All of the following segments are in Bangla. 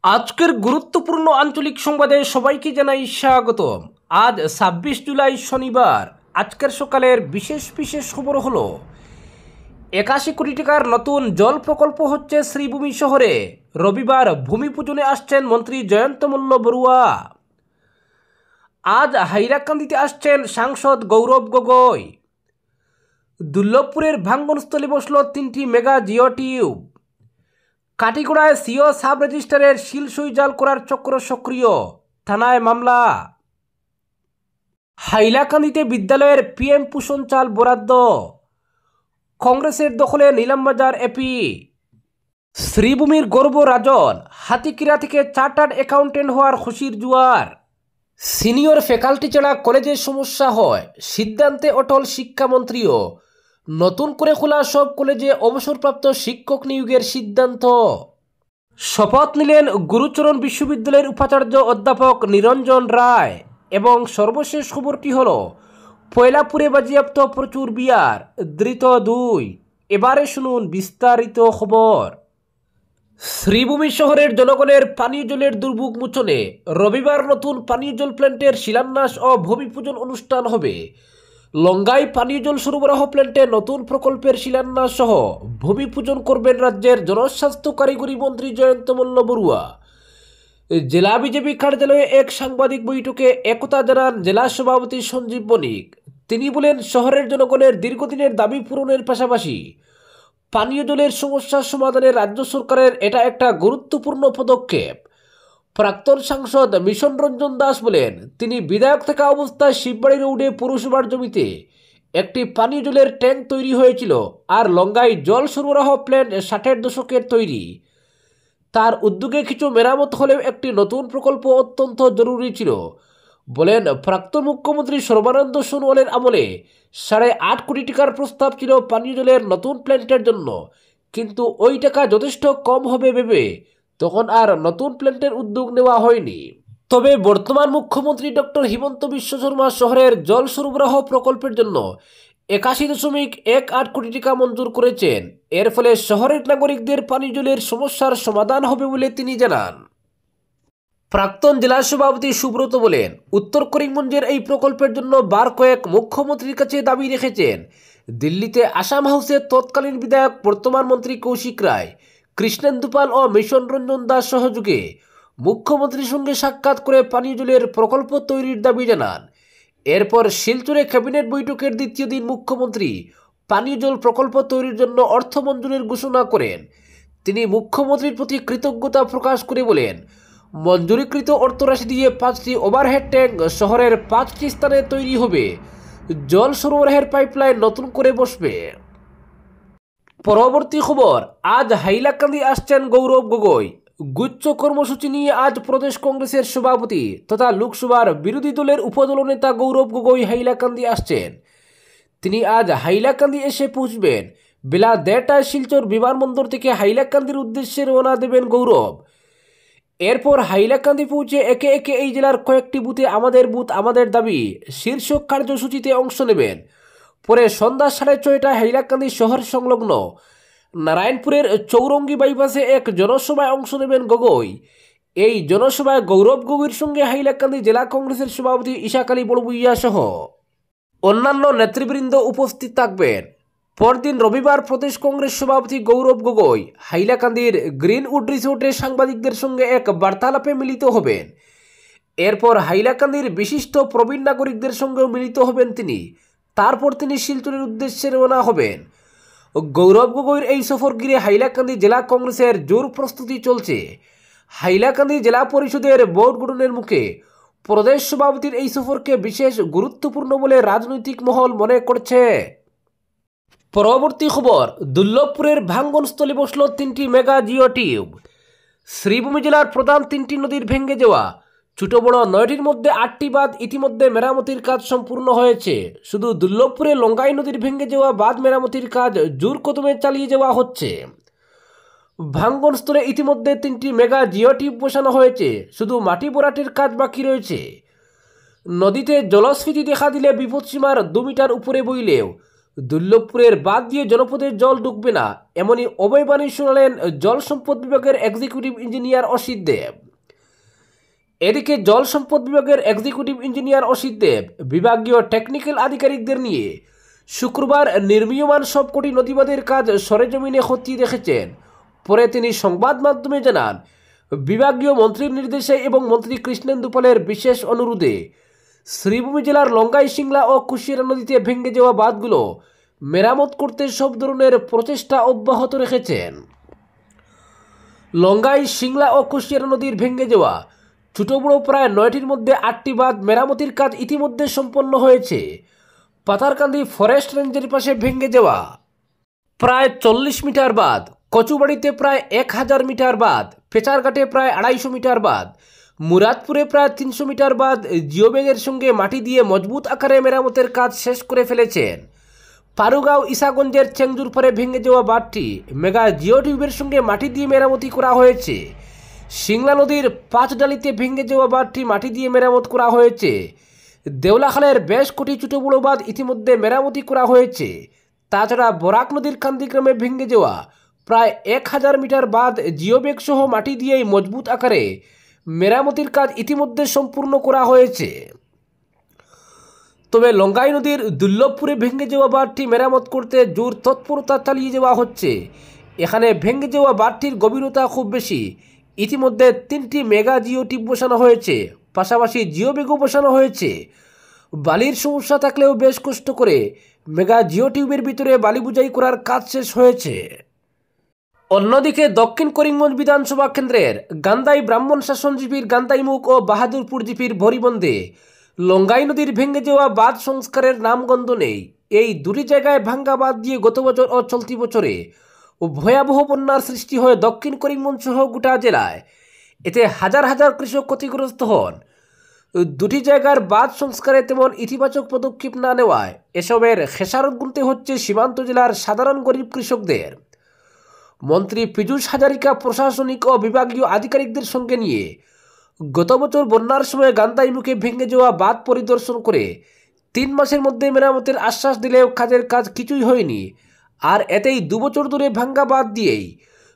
আজকের গুরুত্বপূর্ণ আঞ্চলিক সংবাদে সবাইকে জানাই স্বাগতম। আজ ২৬ জুলাই শনিবার। আজকের সকালের বিশেষ বিশেষ খবর হলো ৮১ কোটি টাকার নতুন জল প্রকল্প হচ্ছে শ্রীভূমি শহরে। রবিবার ভূমি পূজনে আসছেন মন্ত্রী জয়ন্ত মল্ল বড়ুয়া। আজ হাইলাকান্দিতে আসছেন সাংসদ গৌরব গগৈ। দুর্লভপুরের ভাঙ্গনস্থলে বসল ৩টি মেগা জিও টিউব। কাটিগড়ায় সিও সাব রেজিস্ট্রারের শিলসই জাল করার চক্র সক্রিয়, থানায় মামলা। হাইলাকান্দিতে বিদ্যালয়ের পিএম পোষণ চাল বরাদ্দ। কংগ্রেসের দখলে নিলামবাজার এপি। শ্রীভূমির গর্ব রাজন, হাতিকিরা থেকে চার্টার্ড অ্যাকাউন্টেন্ট হওয়ার খুশির জোয়ার। সিনিয়র ফ্যাকাল্টি ছাড়া কলেজে সমস্যা হয়, সিদ্ধান্তে অটল শিক্ষামন্ত্রীও। নতুন করে খোলা সব কলেজে অবসরপ্রাপ্ত শিক্ষক নিয়োগের সিদ্ধান্ত। শপথ নিলেন গুরুচরণ বিশ্ববিদ্যালয়ের উপাচার্য অধ্যাপক নিরঞ্জন রায়। এবং সর্বশেষ খবরটি হল পয়লাপুরে বাজেয়াপ্ত প্রচুর বিয়ার, ধৃত ২। এবারে শুনুন বিস্তারিত খবর। শ্রীভূমি শহরের জনগণের পানীয় জলের দুর্ভোগ মোচনে রবিবার নতুন পানীয় জল প্ল্যান্টের শিলান্যাস ও ভূমি পূজন অনুষ্ঠান হবে। লঙ্গাই পানীয় জল সরবরাহ প্ল্যান্টে নতুন প্রকল্পের শিলান্যাস সহ ভূমি পূজন করবেন রাজ্যের জনস্বাস্থ্য কারিগরি মন্ত্রী জয়ন্ত মল্ল বড়ুয়া। জেলা বিজেপি কার্যালয়ে এক সাংবাদিক বৈঠকে একথা জানান জেলা সভাপতি সঞ্জীব বণিক। তিনি বলেন, শহরের জনগণের দীর্ঘদিনের দাবি পূরণের পাশাপাশি পানীয় জলের সমস্যার সমাধানে রাজ্য সরকারের এটা একটা গুরুত্বপূর্ণ পদক্ষেপ। প্রাক্তন সাংসদ মিশন রঞ্জন দাস বলেন, তিনি বিধায়ক থাকা অবস্থায় শিববাড়ি রোডে পৌরসভার জমিতে একটি পানীয় জলের ট্যাঙ্ক তৈরি হয়েছিল, আর লঙ্গাই জল সরবরাহ প্ল্যান্ট 60-এর দশকের তৈরি। তার উদ্যোগে কিছু মেরামত হলেও একটি নতুন প্রকল্প অত্যন্ত জরুরি ছিল। বলেন, প্রাক্তন মুখ্যমন্ত্রী সর্বানন্দ সোনোয়ালের আমলে ৮.৫ কোটি টাকার প্রস্তাব ছিল পানীয় জলের নতুন প্ল্যান্টের জন্য, কিন্তু ওই টাকা যথেষ্ট কম হবে ভেবে তখন আর নতুন প্ল্যান্টের উদ্যোগ নেওয়া হয়নি। তবে বর্তমান মুখ্যমন্ত্রী ডক্টর হিমন্ত বিশ্ব শর্মা শহরের জল সরবরাহ প্রকল্পের জন্য ৮১.18 কোটি টাকা মঞ্জুর করেছেন। এর ফলে শহরের নাগরিকদের পানীয় জলের সমস্যার সমাধান হবে বলে তিনি জানান। প্রাক্তন জেলা সভাপতি সুব্রত বলেন, উত্তর করিমগঞ্জের এই প্রকল্পের জন্য বার কয়েক মুখ্যমন্ত্রীর কাছে দাবি রেখেছেন। দিল্লিতে আসাম হাউসের তৎকালীন বিধায়ক বর্তমান মন্ত্রী কৌশিক রায়, কৃষ্ণেন্দু পাল ও মিশন রঞ্জন দাস সহযোগে মুখ্যমন্ত্রীর সঙ্গে সাক্ষাৎ করে পানীয় জলের প্রকল্প তৈরির দাবি জানান। এরপর শিলচরে ক্যাবিনেট বৈঠকের দ্বিতীয় দিন মুখ্যমন্ত্রী পানীয় জল প্রকল্প তৈরির জন্য অর্থ মঞ্জুরের ঘোষণা করেন। তিনি মুখ্যমন্ত্রীর প্রতি কৃতজ্ঞতা প্রকাশ করে বলেন, মঞ্জুরিকৃত অর্থরাশি দিয়ে 5টি ওভারহেড ট্যাঙ্ক শহরের 5টি স্থানে তৈরি হবে। জল সরবরাহের পাইপলাইন নতুন করে বসবে। পরবর্তী খবর, আজ হাইলাকান্দি আসছেন গৌরব গগৈ। গুচ্ছ কর্মসূচি নিয়ে আজ প্রদেশ কংগ্রেসের সভাপতি তথা লোকসভার বিরোধী দলের উপদল নেতা গৌরব গগৈ হাইলাকান্দি আসছেন। তিনি আজ হাইলাকান্দি এসে পৌঁছবেন। বেলা ১:৩০টায় শিলচর বিমানবন্দর থেকে হাইলাকান্দির উদ্দেশ্যে রওনা দেবেন গৌরব। এরপর হাইলাকান্দি পৌঁছে একে একে এই জেলার কয়েকটি বুথে আমাদের বুথ আমাদের দাবি শীর্ষক কার্যসূচিতে অংশ নেবেন। পরে সন্ধ্যা 6:30টায় হাইলাকান্দি শহর সংলগ্ন নারায়ণপুরের চৌরঙ্গি বাইপাসে এক জনসভায় অংশ নেবেন গগৈ। এই জনসভায় গৌরব গগৈর সঙ্গে হাইলাকান্দি জেলা কংগ্রেসের সভাপতি ইশাক আলী বড়ভূইয়া সহ অন্যান্য নেতৃবৃন্দ উপস্থিত থাকবেন। পরদিন রবিবার প্রদেশ কংগ্রেস সভাপতি গৌরব গগৈ হাইলাকান্দির গ্রিনউড রিসোর্টে সাংবাদিকদের সঙ্গে এক বার্তালাপে মিলিত হবেন। এরপর হাইলাকান্দির বিশিষ্ট প্রবীণ নাগরিকদের সঙ্গেও মিলিত হবেন তিনি। তারপর তিনি শিলচরের উদ্দেশ্যে রওনা হবেন। গৌরব গগৈর এই সফর ঘিরে হাইলাকান্দি জেলা কংগ্রেসের জোর প্রস্তুতি চলছে। হাইলাকান্দি জেলা পরিষদের বোর্ড গঠনের মুখে প্রদেশ সভাপতির এই সফরকে বিশেষ গুরুত্বপূর্ণ বলে রাজনৈতিক মহল মনে করছে। পরবর্তী খবর, দুর্লভপুরের ভাঙ্গনস্থলে বসল 3টি মেগা জিও টিউব। শ্রীভূমি জেলার প্রধান 3টি নদীর ভেঙে যাওয়া ছোট বড় 9টির মধ্যে 8টি বাঁধ ইতিমধ্যে মেরামতির কাজ সম্পূর্ণ হয়েছে। শুধু দুর্লভপুরে লঙ্গাই নদীর ভেঙে যাওয়া বাঁধ মেরামতির কাজ জোর কদমে চালিয়ে যাওয়া হচ্ছে। ভাঙ্গনস্থলে ইতিমধ্যে 3টি মেগা জিও টিউব বসানো হয়েছে, শুধু মাটি ভরাটের কাজ বাকি রয়েছে। নদীতে জলস্ফীতি দেখা দিলে বিপদসীমার 2 মিটার উপরে বইলেও দুর্লভপুরের বাদ দিয়ে জনপদের জল ঢুকবে না, এমনই অবৈবাণী শোনালেন জল সম্পদ বিভাগের এক্সিকিউটিভ ইঞ্জিনিয়ার অসিত দেব। এদিকে জল সম্পদ বিভাগের এক্সিকিউটিভ ইঞ্জিনিয়ার অসিত দেব বিভাগীয় টেকনিক্যাল আধিকারিকদের নিয়ে শুক্রবার নির্মীয়মান সবকটি নদীবাঁধের কাজ সরেজমিনে খতিয়ে দেখেছেন। পরে তিনি সংবাদ মাধ্যমে জানান, বিভাগীয় মন্ত্রীর নির্দেশে এবং মন্ত্রী কৃষ্ণেন্দু পালের বিশেষ অনুরোধে শ্রীভূমি জেলার লঙ্গাই, সিংলা ও কুশিয়ারা নদীতে ভেঙে যাওয়া বাঁধগুলো মেরামত করতে সব ধরনের প্রচেষ্টা অব্যাহত রেখেছেন। লঙ্গাই, সিংলা ও কুশিয়ারা নদীর ভেঙে যাওয়া ছোট বড় প্রায় 9টির মধ্যে 8টি বাঁধ মেরামতির কাজ ইতিমধ্যে সম্পন্ন হয়েছে। পাতারকান্দি ফরেস্ট রেঞ্জের পাশে ভেঙে যাওয়া প্রায় 40 মিটার বাঁধ, কচুবাড়িতে প্রায় 1000 মিটার বাঁধ, পেচারঘাটে প্রায় 250 মিটার বাঁধ, মুরাদপুরে প্রায় 300 মিটার বাঁধ জিওব্যাগের সঙ্গে মাটি দিয়ে মজবুত আকারে মেরামতের কাজ শেষ করে ফেলেছেন। পারুগাঁও ইসাগঞ্জের চেংজুর পারে ভেঙে যাওয়া বাঁধটি মেগা জিও টিউবের সঙ্গে মাটি দিয়ে মেরামতি করা হয়েছে। সিংলা নদীর 5 ডালিতে ভেঙে যাওয়া বাঁধটি মাটি দিয়ে মেরামত করা হয়েছে। দেওলাখালের বেশ কটি ছোট বড় বাঁধ ইতিমধ্যে মেরামতি করা হয়েছে। তাছাড়া বরাক নদীর কান্দিগ্রামে ভেঙে যাওয়া প্রায় 1000 মিটার বাঁধ জিওব্যাগ সহ মাটি দিয়েই মজবুত আকারে মেরামতির কাজ ইতিমধ্যে সম্পূর্ণ করা হয়েছে। তবে লঙ্গাই নদীর দুর্লভপুরে ভেঙে যাওয়া বাঁধটি মেরামত করতে জোর তৎপরতা চালিয়ে যাওয়া হচ্ছে। এখানে ভেঙে যাওয়া বাঁধটির গভীরতা খুব বেশি। ইতিমধ্যে 3টি মেগা জিও টিউব বসানো হয়েছে, পাশাপাশি জিওব্যাগও বসানো হয়েছে। বালির সমস্যা থাকলেও বেশ কষ্ট করে মেগা জিও টিউবের ভিতরে বালি বোঝাই করার কাজ শেষ হয়েছে। অন্যদিকে দক্ষিণ করিমগঞ্জ বিধানসভা কেন্দ্রের গান্দাই ব্রাহ্মণ শাসন জিপির গান্দাইমুখ ও বাহাদুরপুর জিপির ভরিবন্ধে লঙ্গাই নদীর ভেঙে যাওয়া বাঁধ সংস্কারের নামগন্ধ নেই। এই দুটি জায়গায় ভাঙ্গা বাঁধ দিয়ে গত বছর ও চলতি বছরে ভয়াবহ বন্যার সৃষ্টি হয় দক্ষিণ করিমগঞ্জ সহ গোটা জেলায়। এতে হাজার হাজার কৃষক ক্ষতিগ্রস্ত হন। দুটি জায়গার বাঁধ সংস্কারে তেমন ইতিবাচক পদক্ষেপ না নেওয়ায় এসবের খেসারত গুনতে হচ্ছে সীমান্ত জেলার সাধারণ গরিব কৃষকদের। মন্ত্রী পীযূষ হাজারিকা প্রশাসনিক ও বিভাগীয় আধিকারিকদের সঙ্গে নিয়ে গত বছর বন্যার সময় গান্দাইমুখে ভেঙে যাওয়া বাঁধ পরিদর্শন করে 3 মাসের মধ্যে মেরামতের আশ্বাস দিলেও কাজের কাজ কিছুই হয়নি। আর এতেই 2 বছর ধরে ভাঙ্গা বাঁধ দিয়েই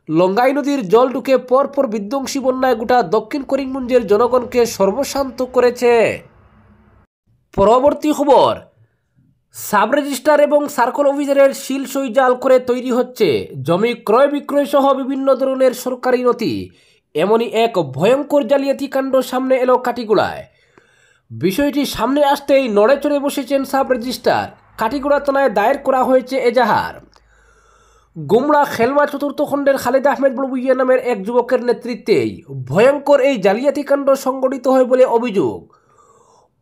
লঙ্গাই নদীর জল ঢুকে পরপর বিধ্বংসী বন্যায় গোটা দক্ষিণ করিমগঞ্জের জনগণকে সর্বশান্ত করেছে। পরবর্তী খবর, সাব রেজিস্ট্রার এবং সার্কল অফিসারের সিল সই জাল করে তৈরি হচ্ছে জমি ক্রয় বিক্রয় সহ বিভিন্ন ধরনের সরকারি নথি। এমনই এক ভয়ঙ্কর জালিয়াতি কাণ্ড সামনে এলো কাটিগড়ায়। বিষয়টি সামনে আসতেই নড়ে চড়ে বসেছেন সাব রেজিস্ট্রার। কাটিগড়া থানায় দায়ের করা হয়েছে এজাহার। গুমড়া খেলমা চতুর্থ খণ্ডের খালেদ আহমেদ বড়বুইয়া নামের এক যুবকের নেতৃত্বেই ভয়ঙ্কর এই জালিয়াতি কাণ্ড সংঘটিত হয় বলে অভিযোগ।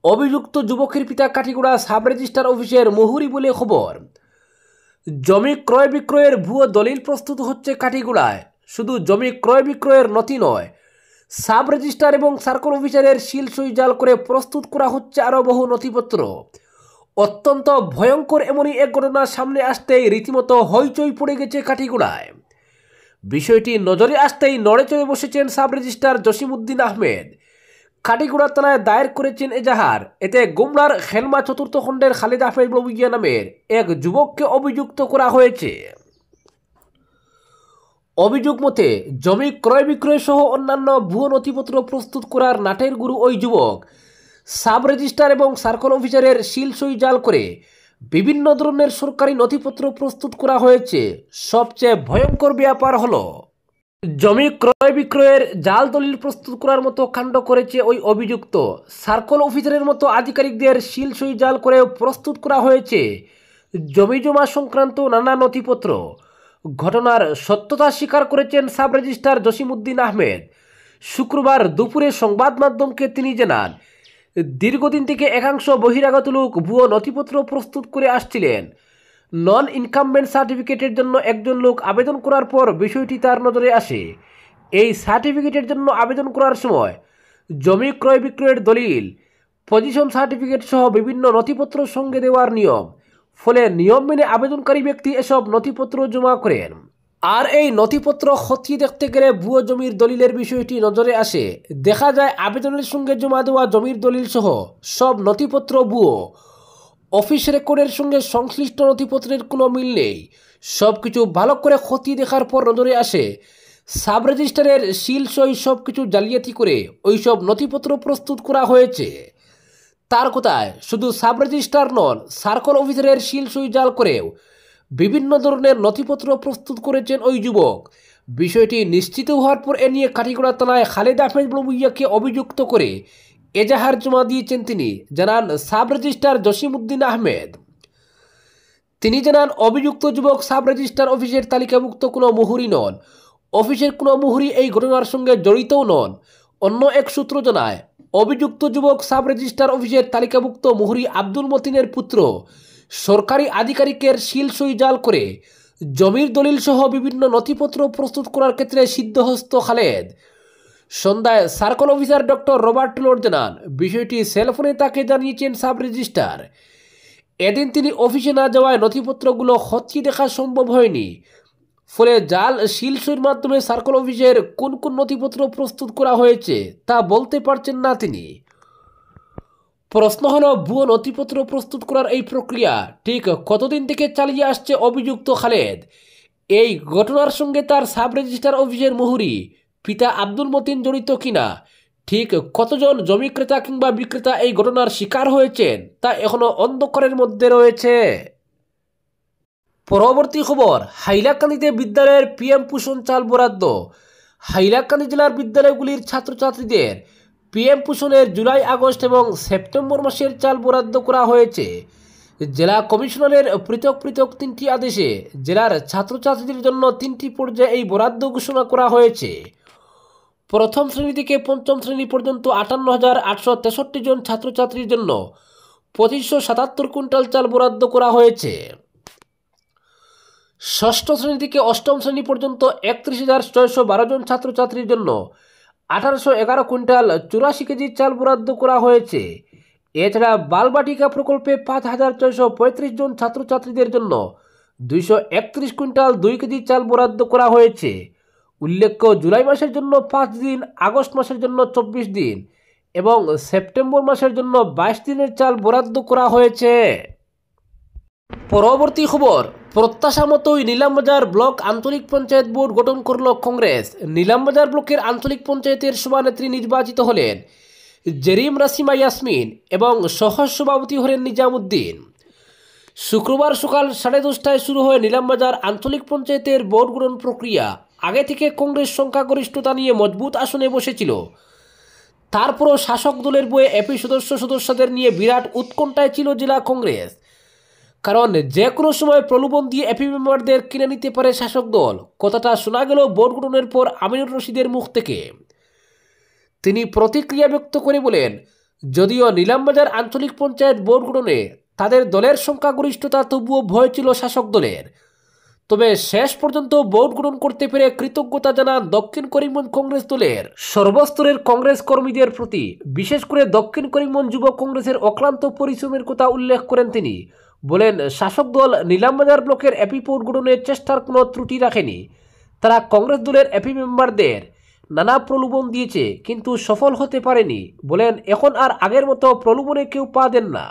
অভিযুক্ত যুবকের পিতা কাটিগড়া সাব রেজিস্ট্রার অফিসের মুহুরি বলে খবর। জমি ক্রয় বিক্রয়ের ভুয়ো দলিল প্রস্তুত হচ্ছে কাটিগড়ায়। শুধু জমি ক্রয় বিক্রয়ের নথি নয়, সাব রেজিস্ট্রার এবং সার্কল অফিসারের সিল সই জাল করে প্রস্তুত করা হচ্ছে আরও বহু নথিপত্র। অত্যন্ত ভয়ঙ্কর এমনই এক ঘটনা সামনে আসতেই রীতিমতো হইচই পড়ে গেছে কাটিগড়ায়। বিষয়টি নজরে আসতেই নড়ে চড়ে বসেছেন সাব রেজিস্ট্রার জসিমউদ্দিন আহমেদ। কাটিগড়া থানায় দায়ের করেছেন এজাহার। এতে গুমড়ার খেলমা চতুর্থ খণ্ডের খালেদ আহমেদ বড়বুইয়া নামের এক যুবককে অভিযুক্ত করা হয়েছে। অভিযোগ মতে জমি ক্রয় বিক্রয় সহ অন্যান্য ভুয়ো নথিপত্র প্রস্তুত করার নাটের গুরু ওই যুবক। সাব রেজিস্ট্রার এবং সার্কল অফিসারের সিল সই জাল করে বিভিন্ন ধরনের সরকারি নথিপত্র প্রস্তুত করা হয়েছে। সবচেয়ে ভয়ঙ্কর ব্যাপার হলো জমি ক্রয় বিক্রয়ের জাল দলিল প্রস্তুত করার মতো কাণ্ড করেছে ওই অভিযুক্ত। সার্কল অফিসারের মতো আধিকারিকদের সিল সই জাল করে প্রস্তুত করা হয়েছে জমি জমা সংক্রান্ত নানা নথিপত্র। ঘটনার সত্যতা স্বীকার করেছেন সাব রেজিস্ট্রার জসিমউদ্দিন আহমেদ। শুক্রবার দুপুরে সংবাদ মাধ্যমকে তিনি জানান, দীর্ঘদিন থেকে একাংশ বহিরাগত লোক ভুয়ো নথিপত্র প্রস্তুত করে আসছিলেন। নন ইনকামবেন্ট সার্টিফিকেটের জন্য একজন লোক আবেদন করার পর বিষয়টি তার নজরে আসে। এই সার্টিফিকেটের জন্য আবেদন করার সময় জমি ক্রয় বিক্রয়ের দলিল, পজিশন সার্টিফিকেট সহ বিভিন্ন নথিপত্র সঙ্গে দেওয়ার নিয়ম। ফলে নিয়ম মেনে আবেদনকারী ব্যক্তি এসব নথিপত্র জমা করেন। আর এই নথিপত্র খতিয়ে দেখতে গেলে ভুয়ো জমির দলিলের বিষয়টি নজরে আসে। দেখা যায় আবেদনের সঙ্গে জমা দেওয়া জমির দলিল সহ সব নথিপত্র ভুয়ো। অফিস রেকর্ডের সঙ্গে সংশ্লিষ্ট নথিপত্রের কোনো মিল নেই। সব কিছু ভালো করে খতিয়ে দেখার পর নজরে আসে সাব রেজিস্ট্রারের সিল সই সব কিছু জালিয়াতি করে ওইসব নথিপত্র প্রস্তুত করা হয়েছে। তার কথায় শুধু সাব রেজিস্ট্রার নন, সার্কল অফিসারের সিল সই জাল করেও বিভিন্ন ধরনের নথিপত্র প্রস্তুত করেছেন ওই যুবক। বিষয়টি নিশ্চিত হওয়ার পর এ নিয়ে কাঠিগড়া থানায় খালেদ আহমেদ ভূঁইয়াকে অভিযুক্ত করে এজাহার জমা দিয়েছেন তিনি, জানান সাব রেজিস্ট্রার জসিমউদ্দিন আহমেদ। তিনি জানান অভিযুক্ত যুবক সাব রেজিস্ট্রার অফিসের তালিকাভুক্ত কোনো মুহুরি নন, অফিসের কোনো মুহুরি এই ঘটনার সঙ্গে জড়িতও নন। অন্য এক সূত্র জানায় অভিযুক্ত যুবক সাব রেজিস্ট্রার অফিসের তালিকাভুক্ত মুহুরি আব্দুল মতিনের পুত্র। সরকারি আধিকারিকের সিল সই জাল করে জমির দলিল সহ বিভিন্ন নথিপত্র প্রস্তুত করার ক্ষেত্রে সিদ্ধহস্ত খালেদ। সন্ধ্যায় সার্কল অফিসার ডক্টর রবার্ট টুলর জানান বিষয়টি সেলফোনে তাকে জানিয়েছেন সাব রেজিস্ট্রার। এদিন তিনি অফিসে না যাওয়ায় নথিপত্রগুলো খতিয়ে দেখা সম্ভব হয়নি। ফলে জাল সিল সইয়ের মাধ্যমে সার্কল অফিসের কোন কোন নথিপত্র প্রস্তুত করা হয়েছে তা বলতে পারছেন না তিনি। প্রশ্ন হলো, ভুয়ো নথিপত্র প্রস্তুত করার এই প্রক্রিয়া ঠিক কতদিন থেকে চালিয়ে আসছে অভিযুক্ত খালেদ? এই ঘটনার সঙ্গে তার সাব রেজিস্ট্রার অফিসের মুহুরি পিতা আব্দুল মতিন জড়িত কিনা, ঠিক কতজন জমি ক্রেতা কিংবা বিক্রেতা এই ঘটনার শিকার হয়েছেন তা এখনো অন্ধকারের মধ্যে রয়েছে। পরবর্তী খবর, হাইলাকান্দিতে বিদ্যালয়ের পিএম পোষণ চাল বরাদ্দ। হাইলাকান্দি জেলার বিদ্যালয়গুলির ছাত্রছাত্রীদের পিএম পোষণের জুলাই, আগস্ট এবং সেপ্টেম্বর মাসের চাল বরাদ্দ করা হয়েছে। জেলা কমিশনারের পৃথক পৃথক 3টি আদেশে জেলার ছাত্রছাত্রীদের জন্য 3টি পর্যায়ে এই বরাদ্দ ঘোষণা করা হয়েছে। প্রথম শ্রেণী থেকে পঞ্চম শ্রেণী পর্যন্ত 58,863 জন ছাত্রছাত্রীর জন্য 2577 কুইন্টাল চাল বরাদ্দ করা হয়েছে। ষষ্ঠ শ্রেণী থেকে অষ্টম শ্রেণী পর্যন্ত 31,612 জন ছাত্রছাত্রীর জন্য 1811 কুইন্টাল 84 কেজি চাল বরাদ্দ করা হয়েছে। এছাড়া বালবাটিকা প্রকল্পে 5,635 জন ছাত্রছাত্রীদের জন্য 231 কুইন্টাল 2 কেজি চাল বরাদ্দ করা হয়েছে। উল্লেখ্য, জুলাই মাসের জন্য 5 দিন, আগস্ট মাসের জন্য 24 দিন এবং সেপ্টেম্বর মাসের জন্য 22 দিনের চাল বরাদ্দ করা হয়েছে। পরবর্তী খবর, প্রত্যাশা মতোই নিলামবাজার ব্লক আঞ্চলিক পঞ্চায়েত বোর্ড গঠন করল কংগ্রেস। নিলামবাজার ব্লকের আঞ্চলিক পঞ্চায়েতের সভানেত্রী নির্বাচিত হলেন জেরিম রাসিমা ইয়াসমিন এবং সহ সভাপতি হলেন নিজামুদ্দিন। শুক্রবার সকাল 10:30টায় শুরু হয়ে নিলামবাজার আঞ্চলিক পঞ্চায়েতের বোর্ড গঠন প্রক্রিয়া। আগে থেকে কংগ্রেস সংখ্যাগরিষ্ঠতা নিয়ে মজবুত আসনে বসেছিল। তারপরও শাসক দলের বয়ে এপি সদস্যদের নিয়ে বিরাট উৎকণ্ঠায় ছিল জেলা কংগ্রেস। কারণ যে কোনো সময় প্রলোভন দিয়ে এপি মেম্বারদের কিনে নিতে পারে শাসক দল। কথাটা শোনা গেল বোর্ড গঠনের পর আমিনুর রশিদের মুখ থেকে। তিনি প্রতিক্রিয়া ব্যক্ত করে বলেন, যদিও নিলামবাজার আঞ্চলিক পঞ্চায়েত বোর্ড গঠনে তাদের দলের সংখ্যাগরিষ্ঠতা, তবুও ভয় ছিল শাসক দলের। তবে শেষ পর্যন্ত বোর্ড গঠন করতে পেরে কৃতজ্ঞতা জানান দক্ষিণ করিমগঞ্জ কংগ্রেস দলের সর্বস্তরের কংগ্রেস কর্মীদের প্রতি। বিশেষ করে দক্ষিণ করিমগঞ্জ যুব কংগ্রেসের অক্লান্ত পরিশ্রমের কথা উল্লেখ করেন তিনি। বলেন, শাসক দল নিলামবাজার ব্লকের এপি বোর্ড গঠনের চেষ্টার কোনো ত্রুটি রাখেনি। তারা কংগ্রেস দলের এপি মেম্বারদের নানা প্রলোভন দিয়েছে, কিন্তু সফল হতে পারেনি। বলেন, এখন আর আগের মতো প্রলোভনে কেউ পা দেন না।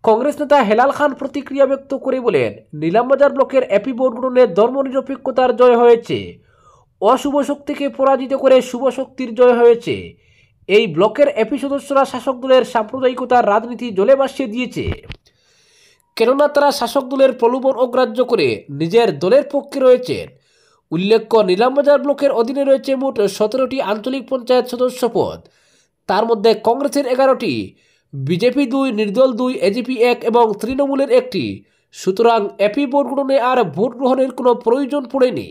কংগ্রেস নেতা হেলাল খান প্রতিক্রিয়া ব্যক্ত করে বলেন, নিলামবাজার ব্লকের এপি বোর্ড গঠনে ধর্মনিরপেক্ষতার জয় হয়েছে। অশুভ শক্তিকে পরাজিত করে শুভ শক্তির জয় হয়েছে। এই ব্লকের এপি সদস্যরা শাসক দলের সাম্প্রদায়িকতার রাজনীতি জলে ভাসিয়ে দিয়েছে। কেননা তারা শাসক দলের প্রলোভন অগ্রাহ্য করে নিজের দলের পক্ষে রয়েছেন। উল্লেখ্য, নিলামবাজার ব্লকের অধীনে রয়েছে মোট 17টি আঞ্চলিক পঞ্চায়েত সদস্য পদ। তার মধ্যে কংগ্রেসের 11টি, বিজেপি 2, নির্দল 2, এজিপি 1 এবং তৃণমূলের 1টি। সুতরাং এপি বোর্ড গঠনে আর ভোট গ্রহণের কোনো প্রয়োজন পড়েনি।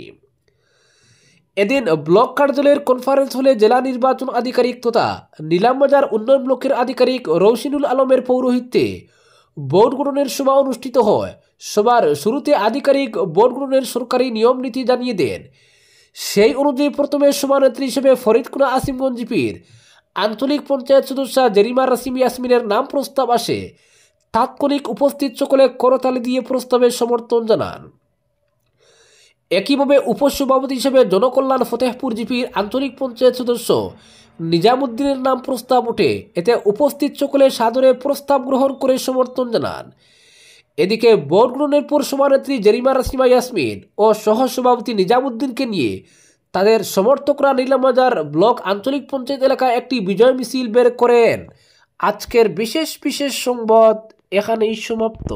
এদিন ব্লক কার্যালয়ের কনফারেন্স হলে জেলা নির্বাচন আধিকারিক তথা নিলামবাজার উন্নয়ন ব্লকের আধিকারিক রৌশিনুল আলমের পৌরোহিত্যে বোর্ড গঠনের সভা অনুষ্ঠিত হয়। সভার শুরুতে আধিকারিক বোর্ড গঠনের সরকারি নিয়ম নীতি জানিয়ে দেন। সেই অনুযায়ী প্রথমে সভানেত্রী হিসেবে ফরিদকুনা আসিমগঞ্জ জিপির আঞ্চলিক পঞ্চায়েত সদস্য জেরিমা রাসিম ইয়াসমিনের নাম প্রস্তাব আসে। তাৎক্ষণিক উপস্থিত সকলে করতালি দিয়ে প্রস্তাবের সমর্থন জানান। একইভাবে উপসভাপতি হিসেবে জনকল্যাণ ফতেহপুর জিপির আঞ্চলিক পঞ্চায়েত সদস্য নিজামুদ্দিনের নাম প্রস্তাব ওঠে। এতে উপস্থিত সকলে সাদরে প্রস্তাব গ্রহণ করে সমর্থন জানান। এদিকে বরগুনার পৌর সভানেত্রী জেরিমা রাসিমা ইয়াসমিন ও সহসভাপতি নিজামুদ্দিনকে নিয়ে তাদের সমর্থকরা নীলামবাজার ব্লক আঞ্চলিক পঞ্চায়েত এলাকায় একটি বিজয় মিছিল বের করেন। আজকের বিশেষ সংবাদ এখানেই সমাপ্ত।